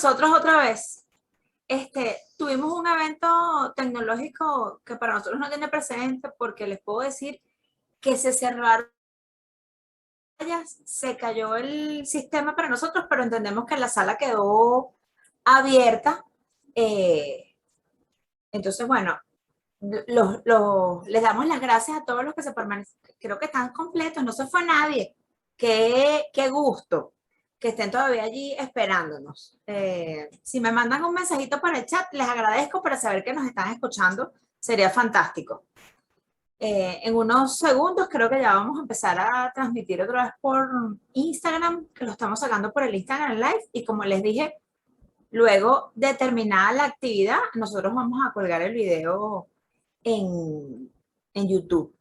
nosotros otra vez. Tuvimos un evento tecnológico que para nosotros no tiene precedente, porque les puedo decir que se cerraron, se cayó el sistema para nosotros, pero entendemos que la sala quedó abierta. Entonces, bueno, les damos las gracias a todos los que se permanecen. Creo que están completos, no se fue nadie. Qué gusto que estén todavía allí esperándonos. Si me mandan un mensajito para el chat, les agradezco para saber que nos están escuchando. Sería fantástico. En unos segundos creo que ya vamos a empezar a transmitir otra vez por Instagram, que lo estamos sacando por el Instagram Live. Y como les dije, luego de terminada la actividad, nosotros vamos a colgar el video en YouTube.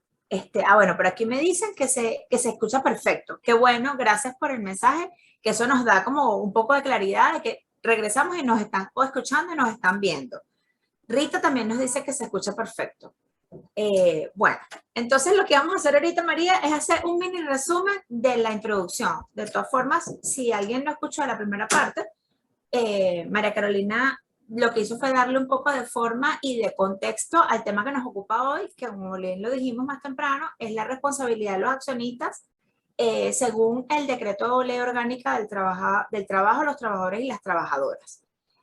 Bueno, por aquí me dicen que se escucha perfecto. Qué bueno, gracias por el mensaje, que eso nos da como un poco de claridad de que regresamos y nos están escuchando y nos están viendo. Rita también nos dice que se escucha perfecto. Bueno, entonces lo que vamos a hacer ahorita, María, es hacer un mini resumen de la introducción. De todas formas, si alguien no escuchó la primera parte, María Carolina lo que hizo fue darle un poco de forma y de contexto al tema que nos ocupa hoy, que como bien lo dijimos más temprano, es la responsabilidad de los accionistas según el decreto de ley orgánica del trabajo, los trabajadores y las trabajadoras.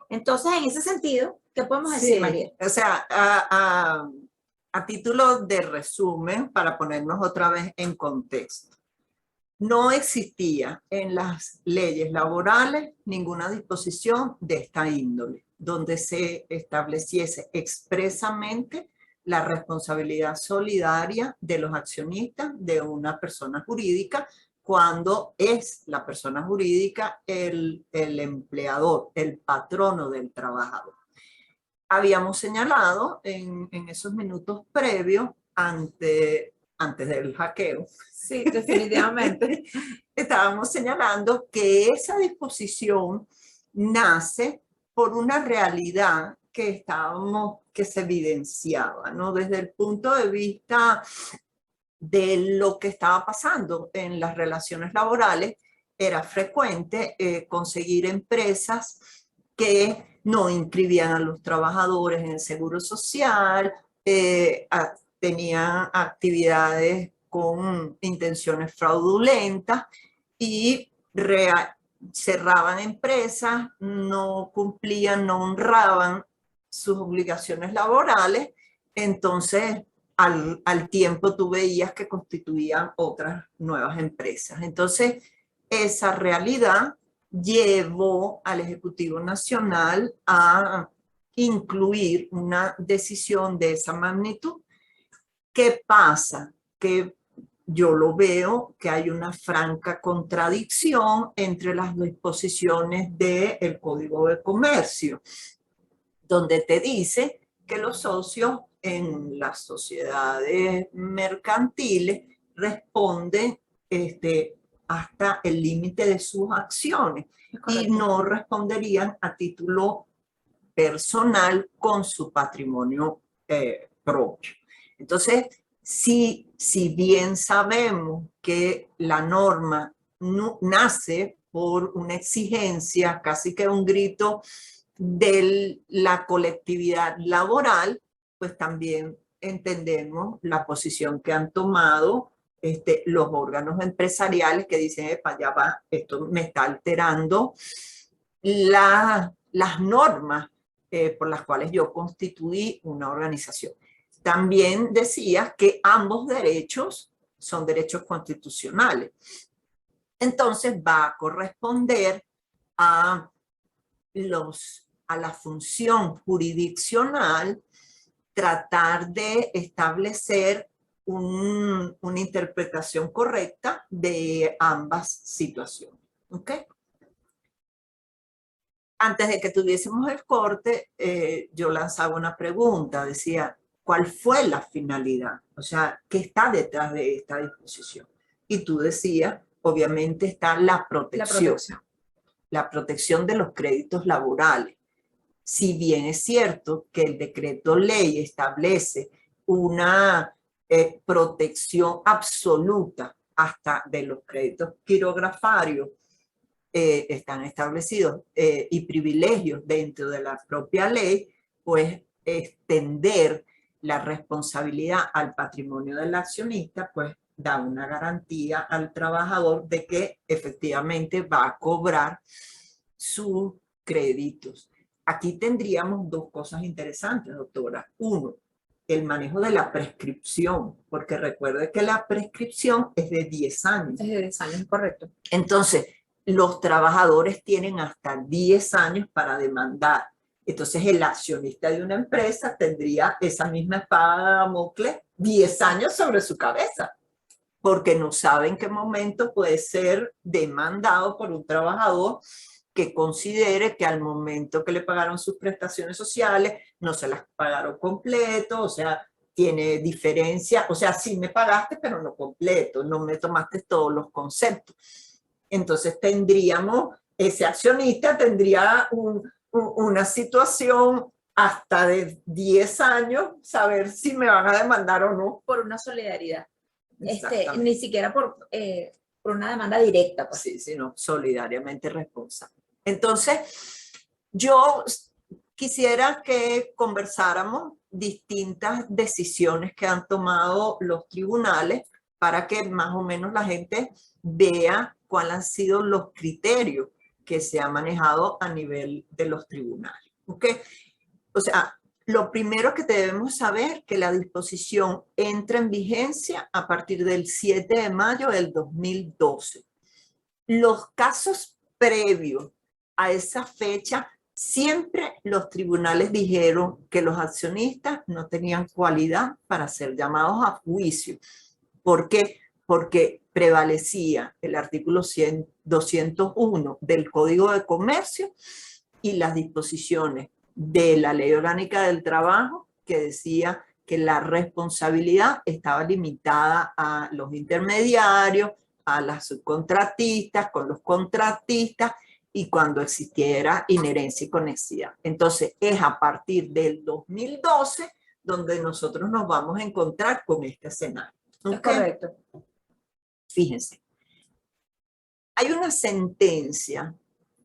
Entonces, en ese sentido, ¿qué podemos decir, María? O sea, a título de resumen, para ponernos otra vez en contexto, no existía en las leyes laborales ninguna disposición de esta índole, donde se estableciese expresamente la responsabilidad solidaria de los accionistas de una persona jurídica, cuando es la persona jurídica el empleador, el patrono del trabajador. Habíamos señalado en esos minutos previos, antes del hackeo, sí, definitivamente, estábamos señalando que esa disposición nace por una realidad que se evidenciaba, ¿no? Desde el punto de vista de lo que estaba pasando en las relaciones laborales, era frecuente conseguir empresas que no inscribían a los trabajadores en el seguro social, tenían actividades con intenciones fraudulentas y cerraban empresas, no cumplían, no honraban sus obligaciones laborales. Entonces al tiempo tú veías que constituían otras nuevas empresas. Entonces esa realidad llevó al Ejecutivo Nacional a incluir una decisión de esa magnitud. ¿Qué pasa? Que yo lo veo que hay una franca contradicción entre las disposiciones del Código de Comercio, donde te dice que los socios en las sociedades mercantiles responden hasta el límite de sus acciones y no responderían a título personal con su patrimonio propio. Entonces, si bien sabemos que la norma nace por una exigencia, casi que un grito de la colectividad laboral, pues también entendemos la posición que han tomado los órganos empresariales que dicen, epa, ya va, esto me está alterando las normas por las cuales yo constituí una organización. También decía que ambos derechos son derechos constitucionales. Entonces va a corresponder a la función jurisdiccional tratar de establecer una interpretación correcta de ambas situaciones. ¿Ok? Antes de que tuviésemos el corte, yo lanzaba una pregunta, decía, ¿cuál fue la finalidad? O sea, ¿qué está detrás de esta disposición? Y tú decías, obviamente está la protección. La protección de los créditos laborales. Si bien es cierto que el decreto ley establece una protección absoluta hasta de los créditos quirografarios, están establecidos y privilegios dentro de la propia ley, pues extender la responsabilidad al patrimonio del accionista, pues da una garantía al trabajador de que efectivamente va a cobrar sus créditos. Aquí tendríamos dos cosas interesantes, doctora. Uno, el manejo de la prescripción, porque recuerde que la prescripción es de 10 años. Es de 10 años, correcto. Entonces, los trabajadores tienen hasta 10 años para demandar. Entonces, el accionista de una empresa tendría esa misma espada de Damocles 10 años sobre su cabeza, porque no sabe en qué momento puede ser demandado por un trabajador que considere que al momento que le pagaron sus prestaciones sociales no se las pagaron completo, o sea, tiene diferencia, o sea, sí me pagaste, pero no completo, no me tomaste todos los conceptos. Entonces tendríamos, ese accionista tendría una situación hasta de 10 años, saber si me van a demandar o no. Por una solidaridad. Ni siquiera por una demanda directa. Pues. Sí, sino solidariamente responsable. Entonces, yo quisiera que conversáramos distintas decisiones que han tomado los tribunales para que más o menos la gente vea cuáles han sido los criterios que se han manejado a nivel de los tribunales. ¿Ok? O sea, lo primero que debemos saber es que la disposición entra en vigencia a partir del 7 de mayo del 2012. Los casos previos a esa fecha, siempre los tribunales dijeron que los accionistas no tenían cualidad para ser llamados a juicio. ¿Por qué? Porque prevalecía el artículo 201 del Código de Comercio y las disposiciones de la Ley Orgánica del Trabajo, que decía que la responsabilidad estaba limitada a los intermediarios, a las subcontratistas, con los contratistas y cuando existiera inherencia y conexidad. Entonces, es a partir del 2012 donde nosotros nos vamos a encontrar con este escenario. ¿Okay? Es correcto. Fíjense, hay una sentencia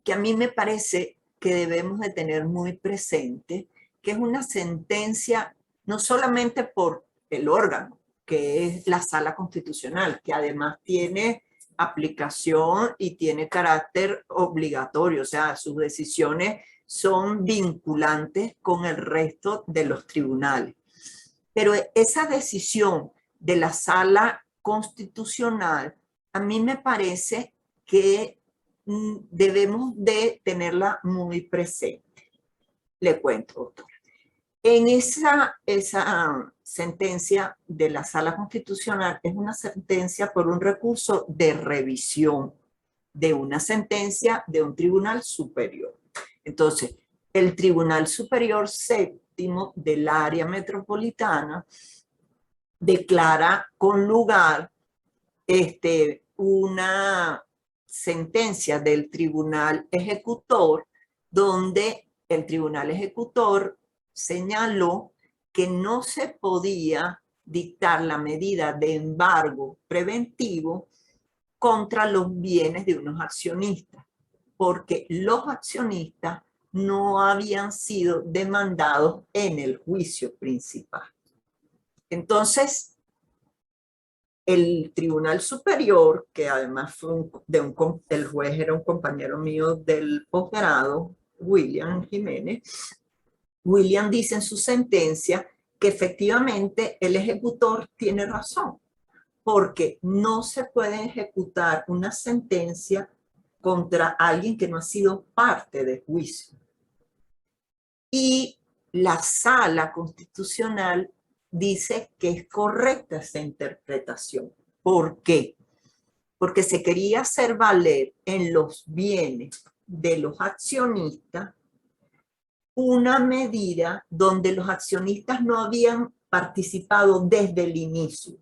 que a mí me parece que debemos de tener muy presente, que es una sentencia no solamente por el órgano, que es la Sala Constitucional, que además tiene aplicación y tiene carácter obligatorio, o sea, sus decisiones son vinculantes con el resto de los tribunales. Pero esa decisión de la Sala Constitucional, a mí me parece que debemos de tenerla muy presente. Le cuento, doctora. En esa sentencia de la Sala Constitucional es una sentencia por un recurso de revisión de una sentencia de un tribunal superior. Entonces, el Tribunal Superior Séptimo del área metropolitana declara con lugar una sentencia del Tribunal Ejecutor, donde el Tribunal Ejecutor señaló que no se podía dictar la medida de embargo preventivo contra los bienes de unos accionistas, porque los accionistas no habían sido demandados en el juicio principal. Entonces, el Tribunal Superior, que además fue el juez era un compañero mío del posgrado, William Jiménez, William dice en su sentencia que efectivamente el ejecutor tiene razón, porque no se puede ejecutar una sentencia contra alguien que no ha sido parte del juicio. Y la Sala Constitucional dice que es correcta esa interpretación. ¿Por qué? Porque se quería hacer valer en los bienes de los accionistas una medida donde los accionistas no habían participado desde el inicio.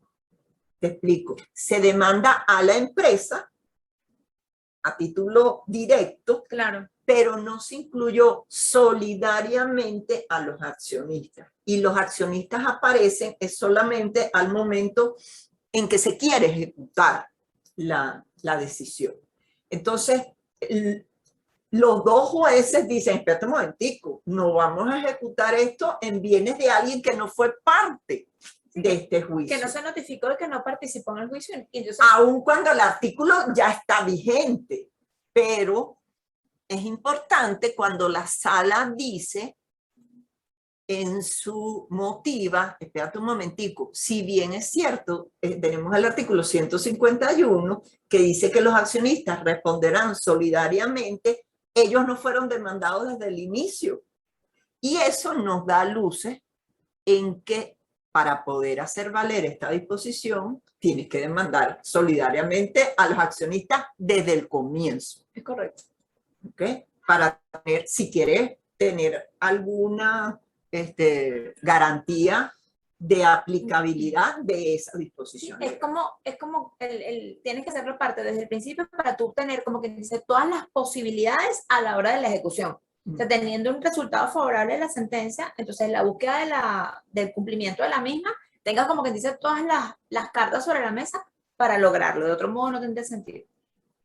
Te explico. Se demanda a la empresa a título directo, claro, pero no se incluyó solidariamente a los accionistas. Y los accionistas aparecen es solamente al momento en que se quiere ejecutar la decisión. Entonces, los dos jueces dicen, espérate un momentico, no vamos a ejecutar esto en bienes de alguien que no fue parte de este juicio. Que no se notificó y que no participó en el juicio. Entonces, aun cuando el artículo ya está vigente, pero es importante cuando la sala dice en su motiva, espérate un momentico, si bien es cierto, tenemos el artículo 151 que dice que los accionistas responderán solidariamente, ellos no fueron demandados desde el inicio. Y eso nos da luces en que para poder hacer valer esta disposición, tienes que demandar solidariamente a los accionistas desde el comienzo. es correcto. ¿Okay? Para tener, si quieres tener alguna garantía de aplicabilidad de esa disposición. Sí, es como tienes que hacerlo parte desde el principio para tú tener, como que dice, todas las posibilidades a la hora de la ejecución. O sea, teniendo un resultado favorable de la sentencia, entonces la búsqueda del cumplimiento de la misma, tengas como que dice todas las cartas sobre la mesa para lograrlo. De otro modo no tendría sentido.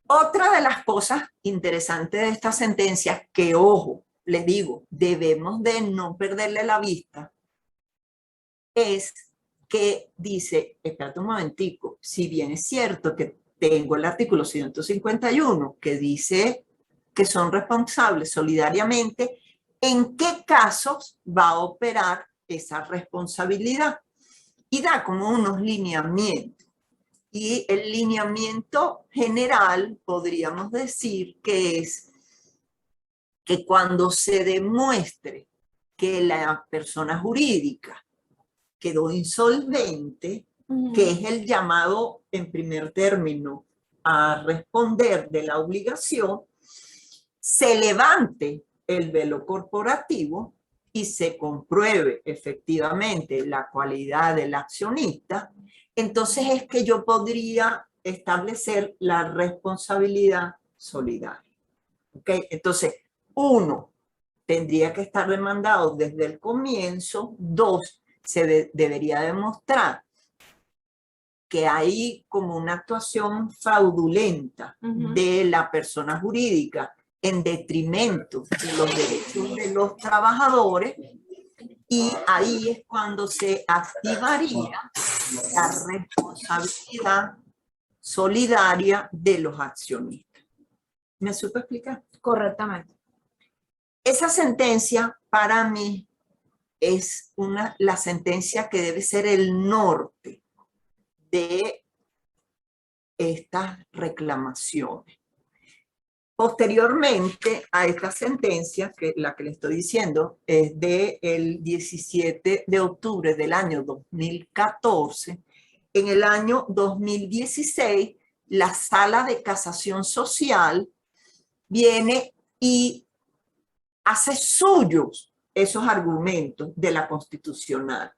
Otra de las cosas interesantes de esta sentencia, que ojo, les digo, debemos de no perderle la vista, es que dice, espérate un momentico, si bien es cierto que tengo el artículo 151 que dice que son responsables solidariamente, ¿en qué casos va a operar esa responsabilidad? Y da como unos lineamientos. Y el lineamiento general, podríamos decir, que es que cuando se demuestre que la persona jurídica quedó insolvente, que es el llamado en primer término a responder de la obligación, se levante el velo corporativo y se compruebe efectivamente la cualidad del accionista, entonces es que yo podría establecer la responsabilidad solidaria. ¿Okay? Entonces, uno, tendría que estar demandado desde el comienzo. Dos, se debería demostrar que hay como una actuación fraudulenta de la persona jurídica en detrimento de los derechos de los trabajadores, y ahí es cuando se activaría la responsabilidad solidaria de los accionistas. ¿Me supo explicar? Correctamente. Esa sentencia para mí es la sentencia que debe ser el norte de estas reclamaciones. Posteriormente a esta sentencia, que la que le estoy diciendo es del 17 de octubre del año 2014, en el año 2016, la Sala de Casación Social viene y hace suyos esos argumentos de la constitucional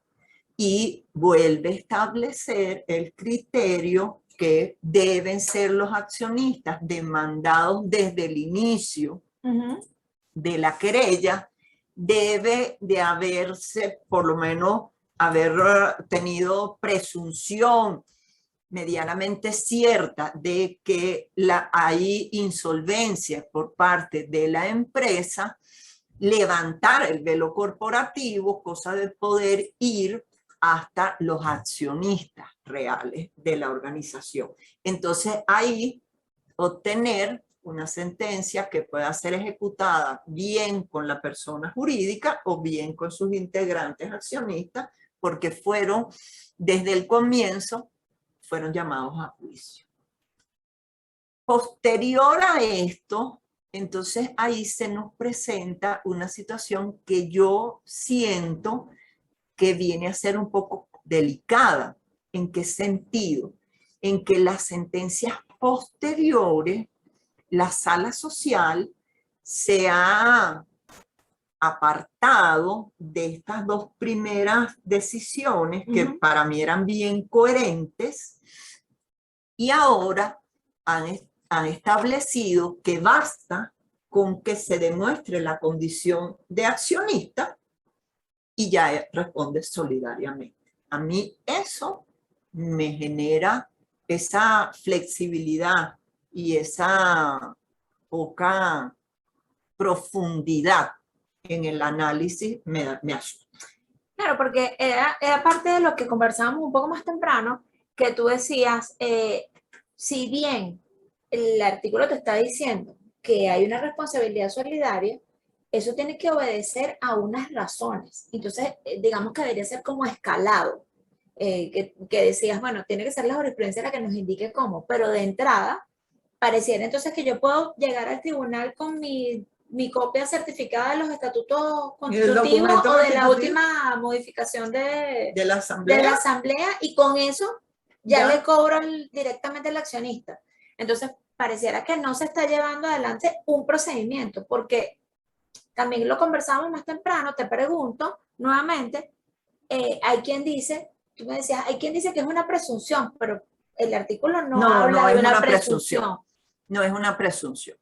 y vuelve a establecer el criterio que deben ser los accionistas demandados desde el inicio de la querella. Debe de haberse, por lo menos, haber tenido presunción medianamente cierta de que hay insolvencia por parte de la empresa, levantar el velo corporativo, cosa de poder ir hasta los accionistas reales de la organización. Entonces ahí obtener una sentencia que pueda ser ejecutada bien con la persona jurídica o bien con sus integrantes accionistas, porque fueron, desde el comienzo, fueron llamados a juicio. Posterior a esto, entonces ahí se nos presenta una situación que yo siento que viene a ser un poco delicada. ¿En qué sentido? En que las sentencias posteriores, la sala social se ha apartado de estas dos primeras decisiones que para mí eran bien coherentes y ahora han establecido que basta con que se demuestre la condición de accionista y ya responde solidariamente. A mí eso me genera esa flexibilidad y esa poca profundidad en el análisis me asusta. Claro, porque era parte de lo que conversábamos un poco más temprano, que tú decías, si bien el artículo te está diciendo que hay una responsabilidad solidaria, eso tiene que obedecer a unas razones. Entonces, digamos que debería ser como escalado, que decías, bueno, tiene que ser la jurisprudencia la que nos indique cómo, pero de entrada, pareciera entonces que yo puedo llegar al tribunal con mi copia certificada de los estatutos constitutivos o de la última modificación de la asamblea y con eso ya le cobro directamente al accionista. Entonces, pareciera que no se está llevando adelante un procedimiento, porque también lo conversamos más temprano, te pregunto nuevamente, hay quien dice, tú me decías, hay quien dice que es una presunción, pero el artículo no habla de una presunción. No es una presunción.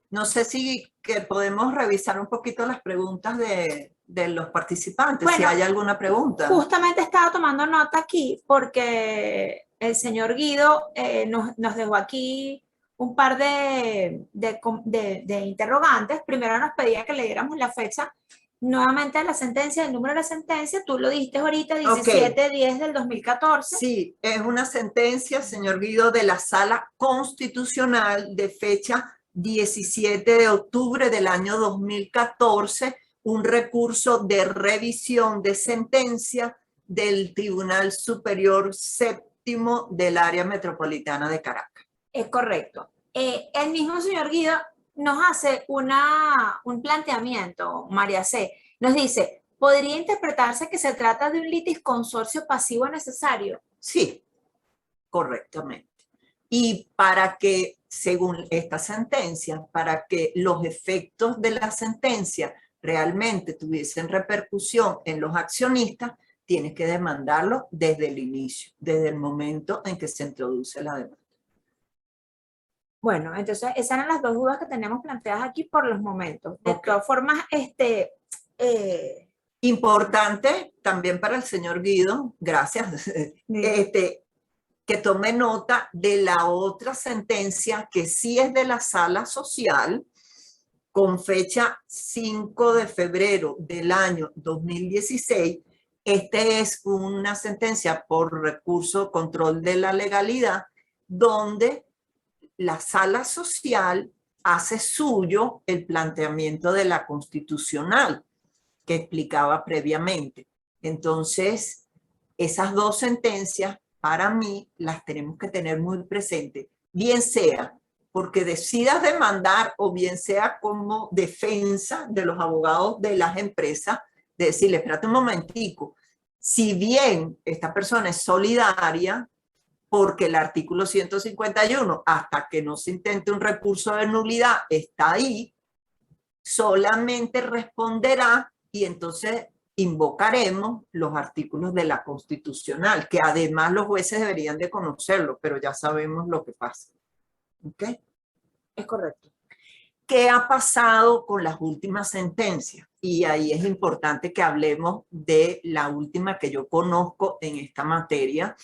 No sé si que podemos revisar un poquito las preguntas de los participantes, bueno, si hay alguna pregunta. Justamente estaba tomando nota aquí porque el señor Guido nos dejó aquí un par de interrogantes. Primero nos pedía que le diéramos la fecha nuevamente de la sentencia, el número de la sentencia. Tú lo dijiste ahorita, 17-10 del 2014. Sí, es una sentencia, señor Guido, de la Sala Constitucional de fecha 17 de octubre del año 2014, un recurso de revisión de sentencia del Tribunal Superior Séptimo del Área Metropolitana de Caracas. Es correcto. El mismo señor Guido nos hace un planteamiento, María C. Nos dice, ¿podría interpretarse que se trata de un litisconsorcio pasivo necesario? Sí, correctamente. Y para que, según esta sentencia, para que los efectos de la sentencia realmente tuviesen repercusión en los accionistas, tienes que demandarlo desde el inicio, desde el momento en que se introduce la demanda. Bueno, entonces esas eran las dos dudas que tenemos planteadas aquí por los momentos. De todas formas, importante también para el señor Guido, gracias, que tome nota de la otra sentencia que sí es de la Sala Social, con fecha 5 de febrero del año 2016. Es una sentencia por recurso control de la legalidad, donde la Sala Social hace suyo el planteamiento de la constitucional que explicaba previamente. Entonces, esas dos sentencias, para mí, las tenemos que tener muy presentes, bien sea porque decidas demandar o bien sea como defensa de los abogados de las empresas, de decirle, espérate un momentico, si bien esta persona es solidaria, porque el artículo 151, hasta que no se intente un recurso de nulidad, está ahí, solamente responderá y entonces invocaremos los artículos de la Constitucional, que además los jueces deberían de conocerlo, pero ya sabemos lo que pasa. ¿Ok? Es correcto. ¿Qué ha pasado con las últimas sentencias? Y ahí es importante que hablemos de la última que yo conozco en esta materia,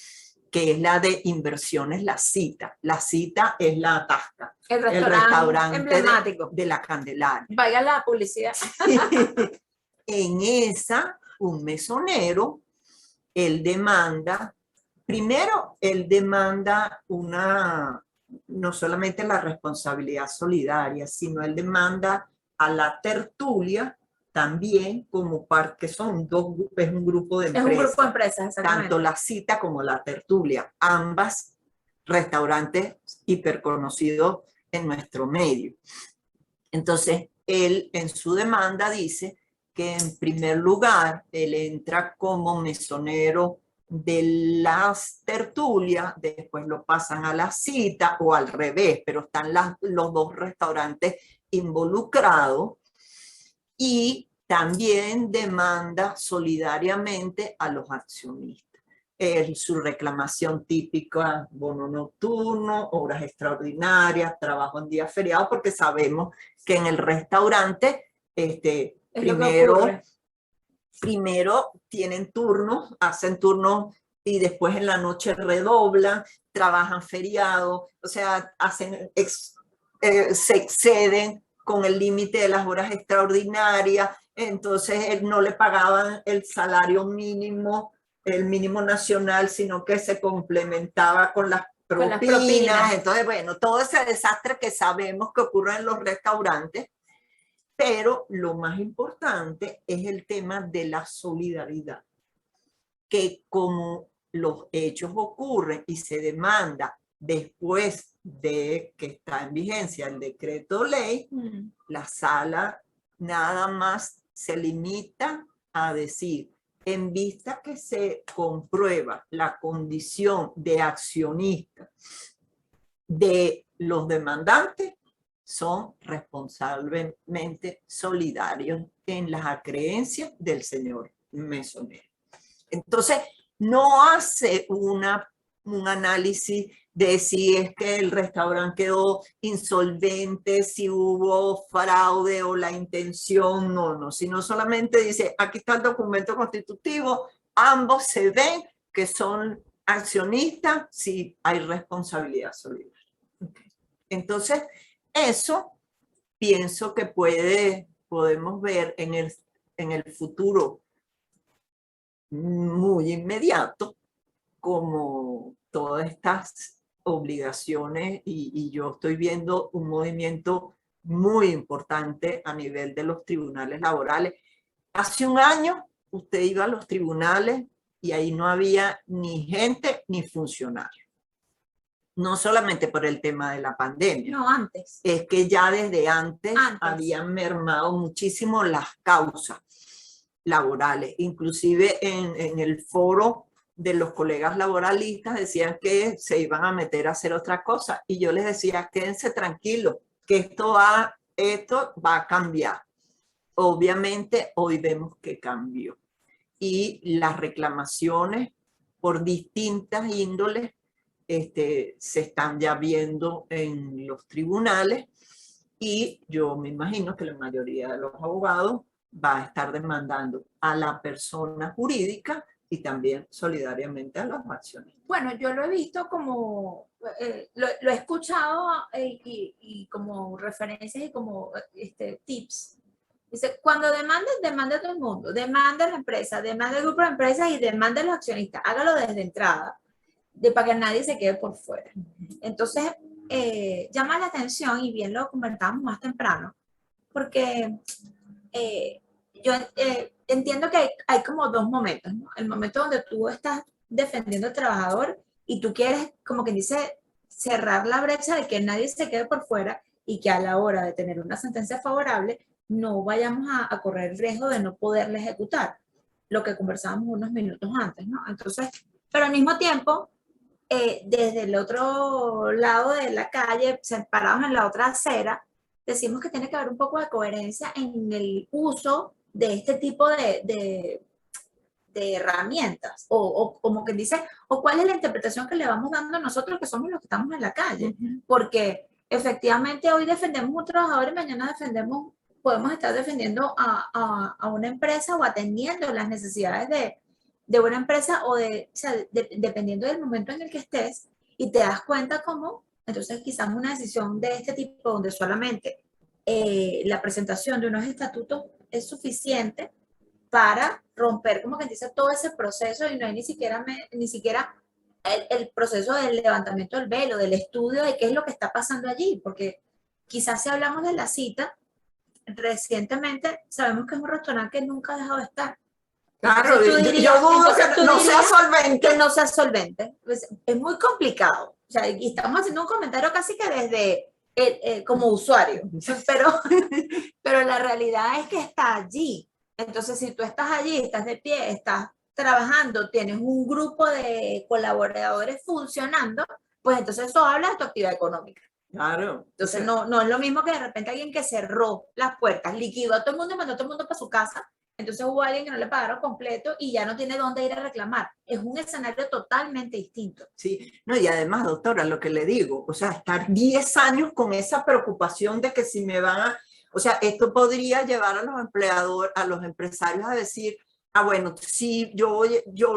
que es la de inversiones La Cita. La Cita es la Tasca, El el restaurante restaurante emblemático. de la Candelaria. Vaya la publicidad. En esa, un mesonero, él demanda, primero, él demanda no solamente la responsabilidad solidaria, sino él demanda a la tertulia también como parte, que son dos, es un grupo de empresas. Es un grupo de empresas, exactamente. Tanto La Cita como la tertulia, ambas restaurantes hiperconocidos en nuestro medio. Entonces, él en su demanda dice que en primer lugar, él entra como mesonero de las tertulias, después lo pasan a La Cita o al revés, pero están los dos restaurantes involucrados, y también demanda solidariamente a los accionistas. Su reclamación típica: bono nocturno, horas extraordinarias, trabajo en día feriado, porque sabemos que en el restaurante primero tienen turnos, hacen turnos y después en la noche redoblan, trabajan feriado, o sea, se exceden con el límite de las horas extraordinarias, entonces no le pagaban el salario mínimo, el mínimo nacional, sino que se complementaba con las propinas. Entonces, bueno, todo ese desastre que sabemos que ocurre en los restaurantes, pero lo más importante es el tema de la solidaridad, que como los hechos ocurren y se demanda después de que está en vigencia el decreto ley, la sala nada más se limita a decir: en vista que se comprueba la condición de accionista de los demandantes, son responsablemente solidarios en las acreencias del señor mesonero. Entonces, no hace un análisis de si es que el restaurante quedó insolvente, si hubo fraude o la intención, no, sino solamente dice: aquí está el documento constitutivo, ambos se ven que son accionistas, si hay responsabilidad solidaria. Entonces, eso pienso que podemos ver en el futuro muy inmediato como todas estas obligaciones, y yo estoy viendo un movimiento muy importante a nivel de los tribunales laborales. Hace un año usted iba a los tribunales y ahí no había ni gente ni funcionarios. No solamente por el tema de la pandemia. No, antes. Es que ya desde antes habían mermado muchísimo las causas laborales. Inclusive en el foro de los colegas laboralistas decían que se iban a meter a hacer otra cosa. Y yo les decía: quédense tranquilos, que esto va a cambiar. Obviamente hoy vemos que cambió. Y las reclamaciones por distintas índoles se están ya viendo en los tribunales, y yo me imagino que la mayoría de los abogados va a estar demandando a la persona jurídica y también solidariamente a las acciones. Bueno, yo lo he visto como, lo he escuchado y como referencias y como tips. Dice: cuando demande a todo el mundo, demande a la empresa, demande al grupo de empresas y demande a los accionistas. Hágalo desde entrada, para que nadie se quede por fuera. Entonces, llama la atención, y bien lo comentábamos más temprano, porque yo entiendo que hay como dos momentos, ¿no? El momento donde tú estás defendiendo al trabajador y tú quieres, como quien dice, cerrar la brecha de que nadie se quede por fuera, y que a la hora de tener una sentencia favorable no vayamos a correr el riesgo de no poderla ejecutar, lo que conversábamos unos minutos antes, ¿no? Entonces, pero al mismo tiempo, desde el otro lado de la calle, separados en la otra acera, decimos que tiene que haber un poco de coherencia en el uso de este tipo de herramientas, o como que dice, o cuál es la interpretación que le vamos dando a nosotros que somos los que estamos en la calle, porque efectivamente hoy defendemos a un trabajador y mañana podemos estar defendiendo a una empresa o atendiendo las necesidades de una empresa o sea, dependiendo del momento en el que estés y te das cuenta cómo, entonces quizás una decisión de este tipo donde solamente la presentación de unos estatutos es suficiente para romper, como que dice, todo ese proceso y no hay ni siquiera el proceso del levantamiento del velo, del estudio de qué es lo que está pasando allí, porque quizás si hablamos de la cita, recientemente sabemos que es un restaurante que nunca ha dejado de estar. Claro, yo dudo que no sea solvente. Que no sea solvente. Pues, es muy complicado. O sea, y estamos haciendo un comentario casi que desde como usuario, pero la realidad es que está allí. Entonces, si tú estás allí, estás de pie, estás trabajando, tienes un grupo de colaboradores funcionando, pues entonces eso habla de tu actividad económica. Claro. Entonces, no es lo mismo que de repente alguien que cerró las puertas, liquidó a todo el mundo y mandó a todo el mundo para su casa. Entonces hubo alguien que no le pagaron completo y ya no tiene dónde ir a reclamar. Es un escenario totalmente distinto. Sí, no, y además, doctora, lo que le digo, o sea, estar 10 años con esa preocupación de que si me van a, o sea, esto podría llevar a los empleadores, a los empresarios a decir, ah, bueno, sí, yo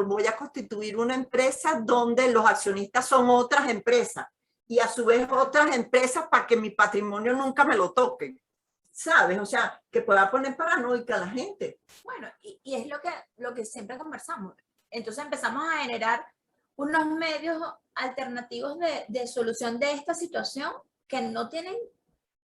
voy a constituir una empresa donde los accionistas son otras empresas y a su vez otras empresas para que mi patrimonio nunca me lo toquen. ¿Sabes? O sea, que pueda poner paranoica a la gente. Bueno, y es lo que siempre conversamos. Entonces empezamos a generar unos medios alternativos de solución de esta situación que no tienen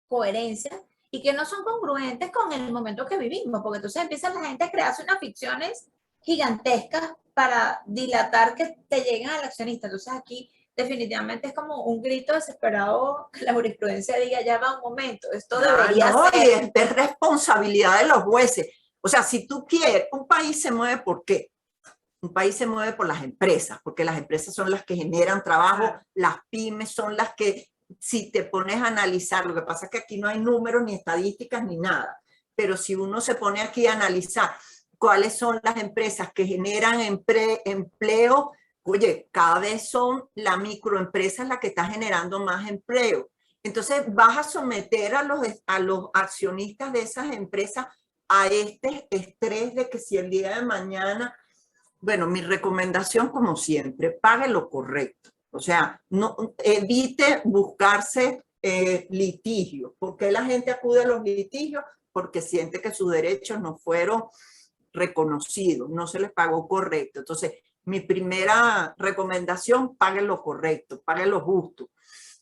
coherencia y que no son congruentes con el momento que vivimos, porque entonces empieza la gente a crearse unas ficciones gigantescas para dilatar que te lleguen al accionista. Entonces aquí definitivamente es como un grito desesperado que la jurisprudencia diga, ya va un momento, esto debería ser. ser. Y es responsabilidad de los jueces. O sea, si tú quieres, un país se mueve ¿por qué? Un país se mueve por las empresas, porque las empresas son las que generan trabajo, claro. Las pymes son las que, si te pones a analizar, lo que pasa es que aquí no hay números ni estadísticas ni nada, pero si uno se pone aquí a analizar cuáles son las empresas que generan empleo, oye, cada vez son la microempresa la que está generando más empleo. Entonces vas a someter a los accionistas de esas empresas a este estrés de que si el día de mañana, bueno, mi recomendación como siempre, pague lo correcto. O sea, no, evite buscarse litigios. ¿Por qué la gente acude a los litigios? Porque siente que sus derechos no fueron reconocidos, no se les pagó correcto. Entonces, mi primera recomendación, pague lo correcto, pague lo justo.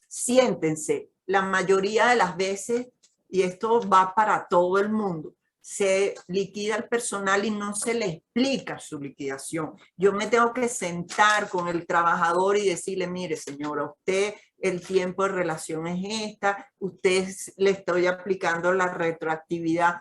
Siéntense, la mayoría de las veces, y esto va para todo el mundo, se liquida el personal y no se le explica su liquidación. Yo me tengo que sentar con el trabajador y decirle, mire señora, usted el tiempo de relación es esta, usted le estoy aplicando la retroactividad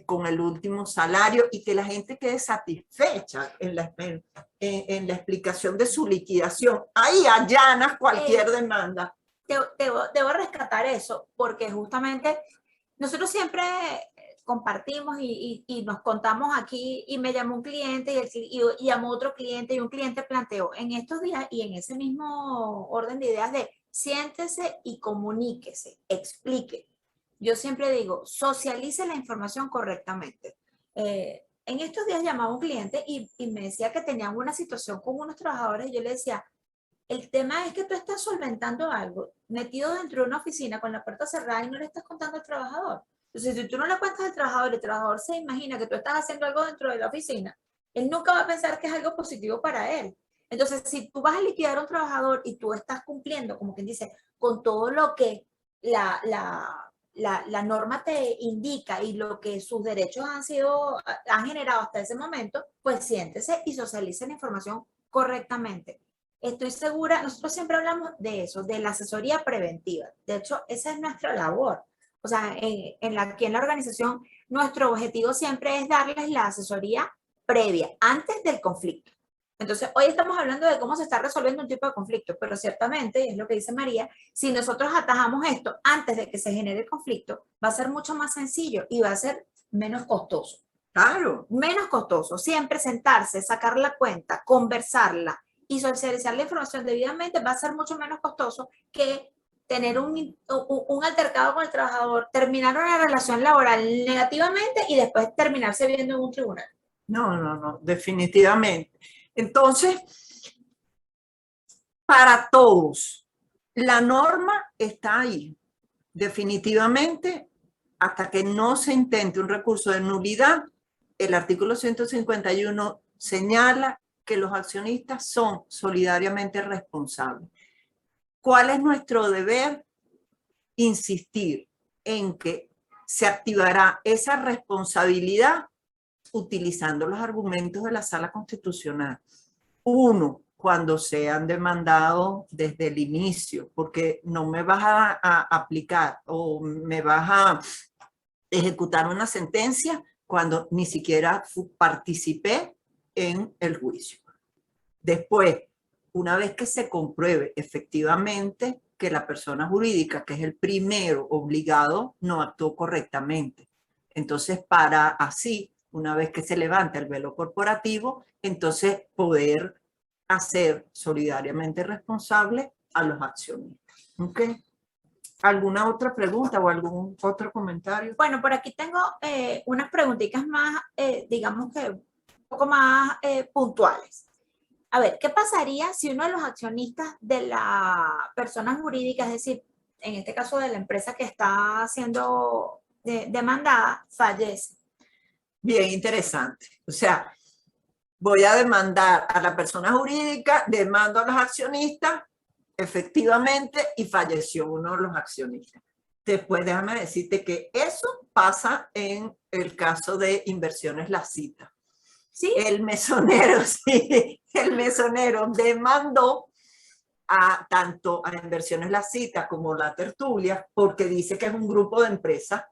con el último salario y que la gente quede satisfecha en la explicación de su liquidación. Ahí allanas cualquier demanda. Debo rescatar eso porque justamente nosotros siempre compartimos y nos contamos aquí y me llamó un cliente y llamó otro cliente y un cliente planteó en estos días y en ese mismo orden de ideas de siéntese y comuníquese, explique. Yo siempre digo, socialice la información correctamente. En estos días llamaba un cliente y me decía que tenían una situación con unos trabajadores y yo le decía, el tema es que tú estás solventando algo metido dentro de una oficina con la puerta cerrada y no le estás contando al trabajador. Entonces, si tú no le cuentas al trabajador, el trabajador se imagina que tú estás haciendo algo dentro de la oficina, él nunca va a pensar que es algo positivo para él. Entonces, si tú vas a liquidar a un trabajador y tú estás cumpliendo, como quien dice, con todo lo que la norma te indica y lo que sus derechos han generado hasta ese momento, pues siéntese y socialice la información correctamente. Estoy segura, nosotros siempre hablamos de eso, de la asesoría preventiva. De hecho, esa es nuestra labor. O sea, aquí en la organización, nuestro objetivo siempre es darles la asesoría previa, antes del conflicto. Entonces, hoy estamos hablando de cómo se está resolviendo un tipo de conflicto, pero ciertamente, y es lo que dice María, si nosotros atajamos esto antes de que se genere el conflicto, va a ser mucho más sencillo y va a ser menos costoso. Claro. Menos costoso. Siempre sentarse, sacar la cuenta, conversarla y socializar la información debidamente va a ser mucho menos costoso que tener un altercado con el trabajador, terminar una relación laboral negativamente y después terminarse viendo en un tribunal. No, definitivamente. Entonces, para todos, la norma está ahí. Definitivamente, hasta que no se intente un recurso de nulidad, el artículo 151 señala que los accionistas son solidariamente responsables. ¿Cuál es nuestro deber? Insistir en que se activará esa responsabilidad utilizando los argumentos de la Sala Constitucional. Uno, cuando sean demandados desde el inicio, porque no me vas a aplicar o me vas a ejecutar una sentencia cuando ni siquiera participé en el juicio. Después, una vez que se compruebe efectivamente que la persona jurídica, que es el primero obligado, no actuó correctamente. Entonces, para así, una vez que se levanta el velo corporativo, entonces poder hacer solidariamente responsable a los accionistas. ¿Ok? ¿Alguna otra pregunta o algún otro comentario? Bueno, por aquí tengo unas preguntitas más, digamos que un poco más puntuales. A ver, ¿qué pasaría si uno de los accionistas de la persona jurídica, es decir, en este caso de la empresa que está siendo demandada, fallece? Bien interesante. O sea, voy a demandar a la persona jurídica, demando a los accionistas, efectivamente, y falleció uno de los accionistas. Después déjame decirte que eso pasa en el caso de Inversiones La Cita. ¿Sí? El mesonero, sí, el mesonero demandó tanto a Inversiones La Cita como La Tertulia, porque dice que es un grupo de empresas,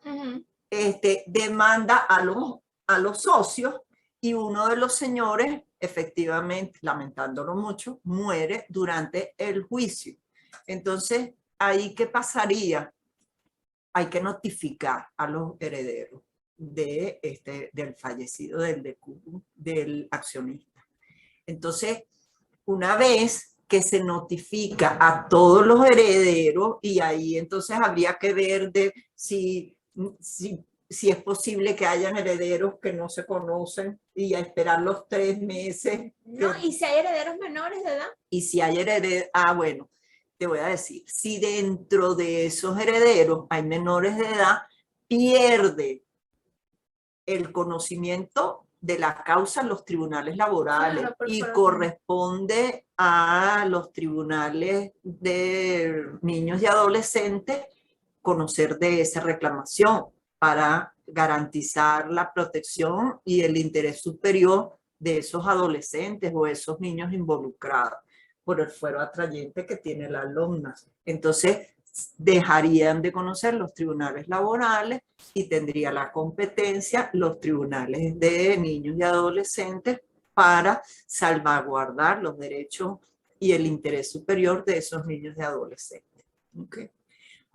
demanda a los socios y uno de los señores, efectivamente, lamentándolo mucho, muere durante el juicio. Entonces, ¿ahí qué pasaría? Hay que notificar a los herederos del fallecido, del accionista. Entonces, una vez que se notifica a todos los herederos, y ahí entonces habría que ver de si es posible que hayan herederos que no se conocen y a esperar los 3 meses. No, y si hay herederos menores de edad. Y si hay herederos, bueno, te voy a decir, si dentro de esos herederos hay menores de edad, pierde el conocimiento de la causa en los tribunales laborales, claro, y corresponde a los tribunales de niños y adolescentes conocer de esa reclamación para garantizar la protección y el interés superior de esos adolescentes o esos niños involucrados por el fuero atrayente que tiene la alumna. Entonces, dejarían de conocer los tribunales laborales y tendría la competencia los tribunales de niños y adolescentes para salvaguardar los derechos y el interés superior de esos niños y adolescentes. ¿Okay?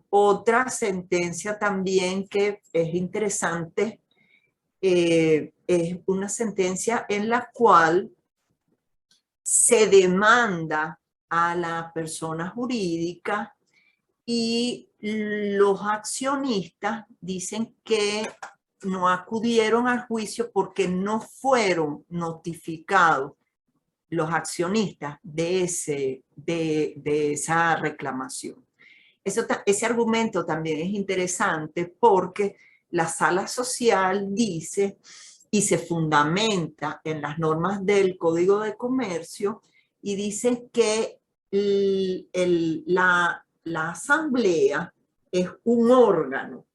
Otra sentencia también que es interesante es una sentencia en la cual se demanda a la persona jurídica y los accionistas dicen que no acudieron al juicio porque no fueron notificados los accionistas de esa reclamación. Ese argumento también es interesante porque la sala social dice y se fundamenta en las normas del Código de Comercio y dice que la asamblea es un órgano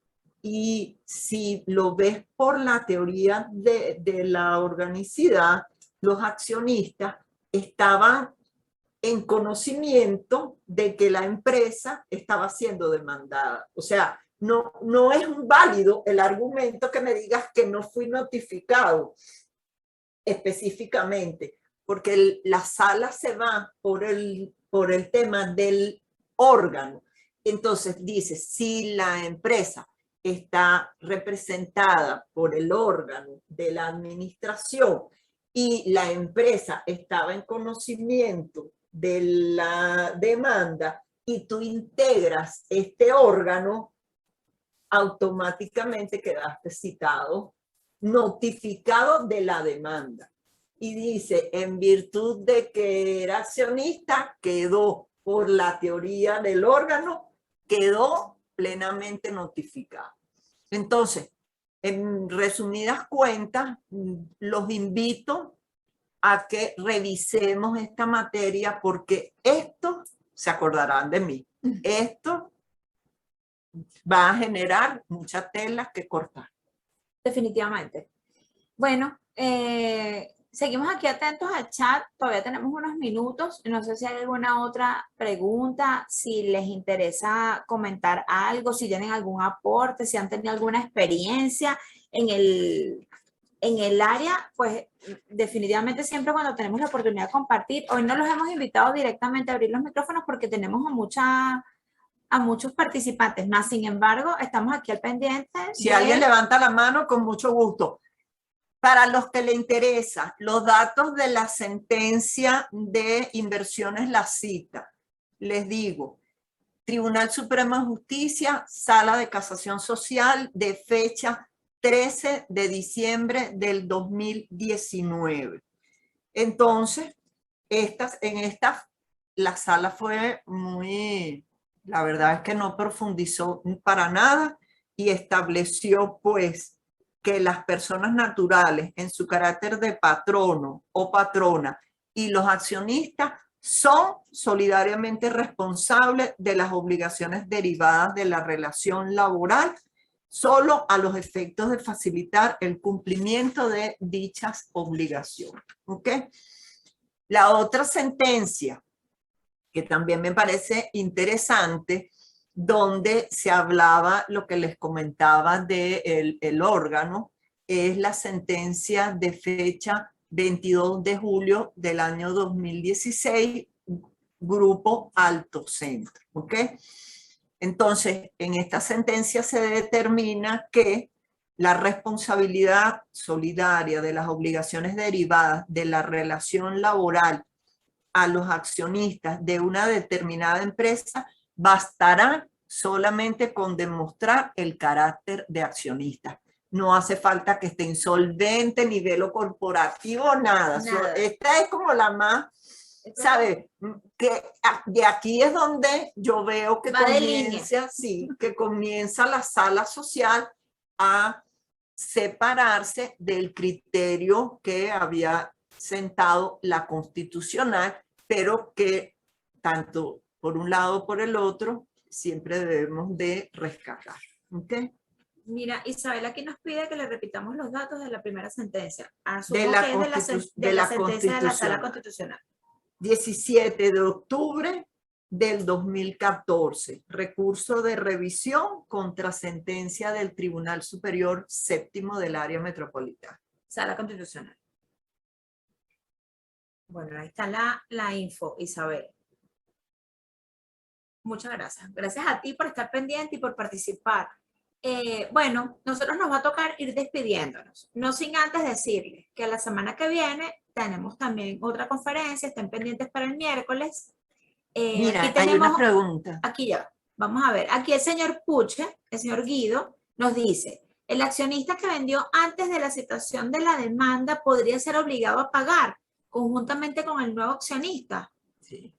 y si lo ves por la teoría de la organicidad, los accionistas estaban en conocimiento de que la empresa estaba siendo demandada. O sea, no es válido el argumento que me digas que no fui notificado específicamente, porque la sala se va por el tema del órgano. Entonces dice, si la empresa está representada por el órgano de la administración y la empresa estaba en conocimiento de la demanda y tú integras este órgano, automáticamente quedaste citado, notificado de la demanda. Y dice, en virtud de que era accionista, quedó por la teoría del órgano, quedó plenamente notificado. Entonces, en resumidas cuentas, los invito a que revisemos esta materia porque esto, se acordarán de mí, esto va a generar mucha tela que cortar. Definitivamente. Bueno, seguimos aquí atentos al chat, todavía tenemos unos minutos, no sé si hay alguna otra pregunta, si les interesa comentar algo, si tienen algún aporte, si han tenido alguna experiencia en el área, pues definitivamente siempre cuando tenemos la oportunidad de compartir, hoy no los hemos invitado directamente a abrir los micrófonos porque tenemos a muchos participantes, más sin embargo, estamos aquí al pendiente. Si alguien levanta la mano, con mucho gusto. Para los que le interesa, los datos de la sentencia de inversiones La Cita, les digo, Tribunal Supremo de Justicia, Sala de Casación Social, de fecha 13 de diciembre del 2019. Entonces, la sala fue muy, la verdad es que no profundizó para nada y estableció pues que las personas naturales en su carácter de patrono o patrona y los accionistas son solidariamente responsables de las obligaciones derivadas de la relación laboral, solo a los efectos de facilitar el cumplimiento de dichas obligaciones. ¿Ok? La otra sentencia, que también me parece interesante, donde se hablaba lo que les comentaba del el órgano, es la sentencia de fecha 22 de julio del año 2016, Grupo Alto Centro. ¿Ok? Entonces, en esta sentencia se determina que la responsabilidad solidaria de las obligaciones derivadas de la relación laboral a los accionistas de una determinada empresa bastará solamente con demostrar el carácter de accionista. No hace falta que esté insolvente, nivel corporativo, nada. Esta es como la más, ¿sabes? Que de aquí es donde yo veo que comienza, sí, que comienza la sala social a separarse del criterio que había sentado la constitucional, pero que tanto por un lado o por el otro siempre debemos de rescatar. ¿Okay? Mira, Isabel aquí nos pide que le repitamos los datos de la primera sentencia. De la, de la sentencia de la Sala Constitucional. 17 de octubre del 2014. Recurso de revisión contra sentencia del Tribunal Superior Séptimo del Área Metropolitana. Sala Constitucional. Bueno, ahí está la info, Isabel. Muchas gracias. Gracias a ti por estar pendiente y por participar. Bueno, nosotros nos va a tocar ir despidiéndonos, no sin antes decirles que la semana que viene tenemos también otra conferencia, estén pendientes para el miércoles. Mira, aquí tenemos, hay una pregunta. Aquí ya, vamos a ver, aquí el señor Puche, el señor Guido, nos dice, el accionista que vendió antes de la citación de la demanda podría ser obligado a pagar conjuntamente con el nuevo accionista. Sí.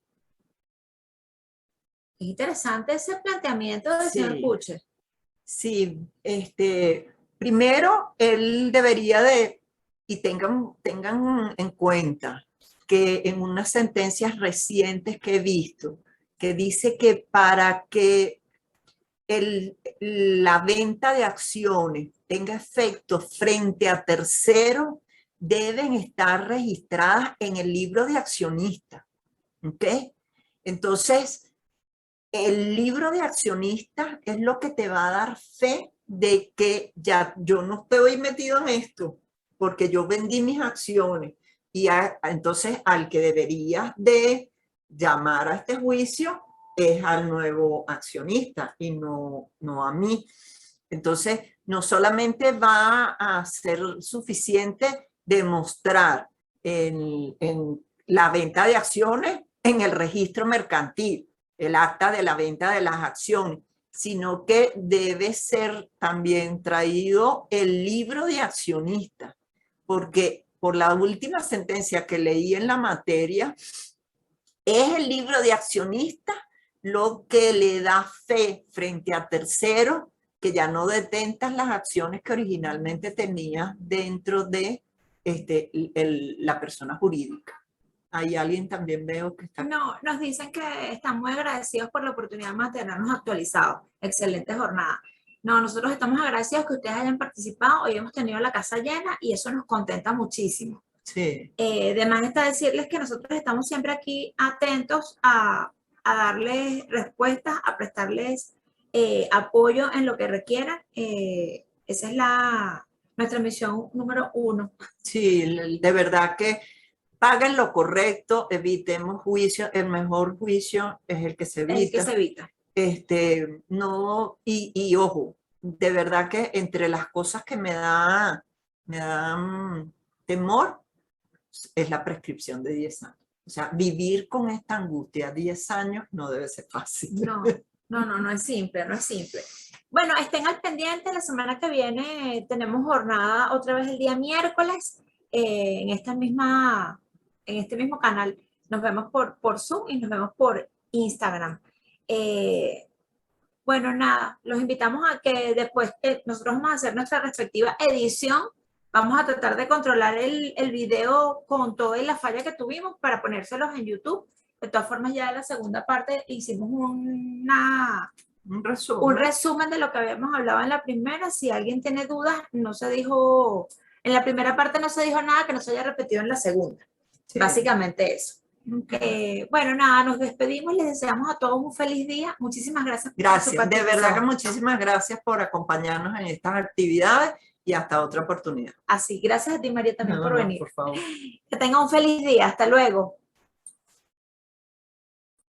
Es interesante ese planteamiento del señor Puche. Sí, primero él debería de, y tengan en cuenta que en unas sentencias recientes que he visto, que dice que para que la venta de acciones tenga efecto frente a terceros, deben estar registradas en el libro de accionistas. ¿Ok? Entonces, el libro de accionistas es lo que te va a dar fe de que ya yo no estoy metido en esto, porque yo vendí mis acciones Entonces al que debería de llamar a este juicio es al nuevo accionista y no a mí. Entonces, no solamente va a ser suficiente demostrar en la venta de acciones en el registro mercantil, el acta de la venta de las acciones, sino que debe ser también traído el libro de accionista, porque por la última sentencia que leí en la materia, es el libro de accionista lo que le da fe frente a terceros que ya no detentas las acciones que originalmente tenías dentro de la persona jurídica. Hay alguien también veo que está... No, nos dicen que están muy agradecidos por la oportunidad de mantenernos actualizados. Excelente jornada. No, nosotros estamos agradecidos que ustedes hayan participado. Hoy hemos tenido la casa llena y eso nos contenta muchísimo. Sí. Además está decirles que nosotros estamos siempre aquí atentos a darles respuestas, a prestarles apoyo en lo que requieran. Esa es nuestra misión número 1. Sí, de verdad que paguen lo correcto, evitemos juicio. El mejor juicio es el que se evita. El que se evita. No, y ojo, de verdad que entre las cosas que me dan temor es la prescripción de 10 años. O sea, vivir con esta angustia 10 años no debe ser fácil. No es simple, no es simple. Bueno, estén al pendiente, la semana que viene tenemos jornada otra vez el día miércoles en este mismo canal. Nos vemos por Zoom y nos vemos por Instagram. Bueno, nada, los invitamos a que después nosotros vamos a hacer nuestra respectiva edición. Vamos a tratar de controlar el video con toda la falla que tuvimos para ponérselos en YouTube. De todas formas, ya en la segunda parte hicimos un resumen de lo que habíamos hablado en la primera. Si alguien tiene dudas, no se dijo, en la primera parte no se dijo nada que no se haya repetido en la segunda. Sí. Básicamente eso. Bueno, nada, nos despedimos, les deseamos a todos un feliz día. Muchísimas gracias. Gracias, de verdad que muchísimas gracias por acompañarnos en estas actividades y hasta otra oportunidad. Así, gracias a ti, María, también por venir. Por favor. Que tengan un feliz día, hasta luego.